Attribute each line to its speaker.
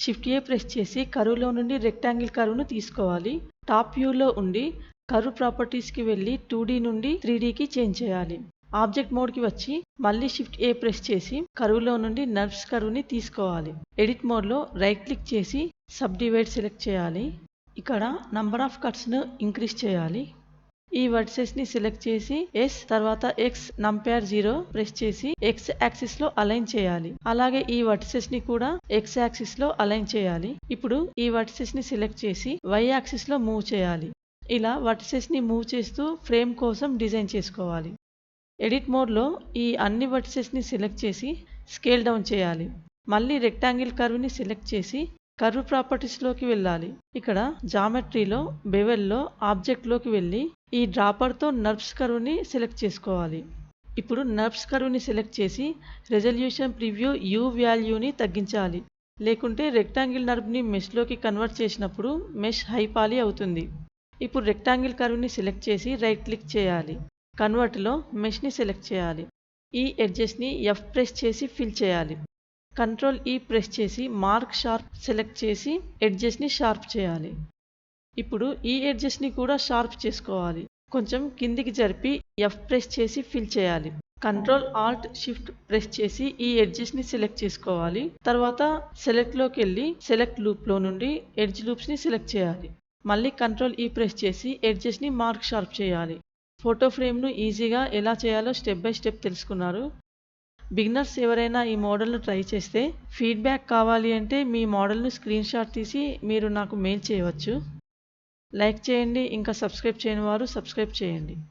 Speaker 1: Shift ఏ press చేసి కర్వ్లో నుండి rectangle కర్వ్ను తీసుకోవాలి. టాప్ వ్యూలో ఉండి కర్వ్ ప్రాపర్టీస్కి వెళ్ళి 2D నుండి 3Dకి చేంజ్ చేయాలి. ఆబ్జెక్ట్ మోడ్కి వచ్చి మళ్ళీ షిఫ్ట్ ఏ ప్రెస్ చేసి కర్వ్లో నుండి నర్వ్స్ కర్వ్ని తీసుకోవాలి. ఎడిట్ మోడ్లో రైట్ క్లిక్ చేసి సబ్ డివైడ్ సెలెక్ట్ చేయాలి. ఇక్కడ నంబర్ ఆఫ్ కట్స్ను ఇంక్రీజ్ చేయాలి. ఈ వర్టిసెస్ని సెలెక్ట్ చేసి S తర్వాత X నంపాడ్ 0 ప్రెస్ చేసి X యాక్సిస్లో అలైన్ చేయాలి. అలాగే ఈ వర్టిసెస్ని కూడా X యాక్సిస్లో అలైన్ చేయాలి. ఇప్పుడు ఈ వర్టిసెస్ని సెలెక్ట్ చేసి Y యాక్సిస్లో మూవ్ చేయాలి. ఇలా వర్టిసెస్ని మూవ్ చేస్తూ ఫ్రేమ్ కోసం డిజైన్ చేసుకోవాలి. ఎడిట్ మోడ్లో ఈ అన్ని వర్టిసెస్ని సెలెక్ట్ చేసి స్కేల్ డౌన్ చేయాలి. మళ్ళీ రెక్టాంగిల్ కర్వ్ని సెలెక్ట్ చేసి కర్వ్ ప్రాపర్టీస్లోకి వెళ్ళాలి. ఇక్కడ జామెట్రీలో బెవెల్లో ఆబ్జెక్ట్లోకి వెళ్ళి ఈ డ్రాపర్తో నర్వ్స్ కర్వ్ని సెలెక్ట్ చేసుకోవాలి. ఇప్పుడు నర్వ్స్ కర్వ్ని సెలెక్ట్ చేసి రెజల్యూషన్ ప్రివ్యూ U వాల్యూని తగ్గించాలి. లేకుంటే రెక్టాంగిల్ నర్వ్ని మెష్లోకి కన్వర్ట్ చేసినప్పుడు మెష్ హై పాలీ అవుతుంది. ఇప్పుడు రెక్టాంగిల్ కర్వ్ని సెలెక్ట్ చేసి రైట్ క్లిక్ చేయాలి. కన్వర్ట్లో మెష్ని సెలెక్ట్ చేయాలి. ఈ ఎడ్జెస్ని F ప్రెస్ చేసి ఫిల్ చేయాలి. కంట్రోల్ E ప్రెస్ చేసి మార్క్ షార్ప్ సెలెక్ట్ చేసి ఎడ్జెస్ని షార్ప్ చేయాలి. ఇప్పుడు ఈ ఎడ్జెస్ని కూడా షార్ప్ చేసుకోవాలి. కొంచెం కిందికి జరిపి F ప్రెస్ చేసి ఫిల్ చేయాలి. కంట్రోల్ ఆల్ట్ షిఫ్ట్ ప్రెస్ చేసి ఈ ఎడ్జెస్ని సెలెక్ట్ చేసుకోవాలి. తర్వాత సెలెక్ట్లోకి వెళ్ళి సెలెక్ట్ లూప్లో నుండి ఎడ్జ్ లూప్స్ని సెలెక్ట్ చేయాలి. మళ్ళీ కంట్రోల్ E ప్రెస్ చేసి ఎడ్జెస్ని మార్క్ షార్ప్ చేయాలి. ఫోటో ఫ్రేమ్ను ఈజీగా ఎలా చేయాలో స్టెప్ బై స్టెప్ తెలుసుకున్నారు. బిగినర్స్ ఎవరైనా ఈ మోడల్ను ట్రై చేస్తే ఫీడ్బ్యాక్ కావాలి అంటే మీ మోడల్ను స్క్రీన్ షాట్ తీసి మీరు నాకు మెయిల్ చేయవచ్చు. లైక్ చేయండి. ఇంకా సబ్స్క్రైబ్ చేయని వారు సబ్స్క్రైబ్ చేయండి.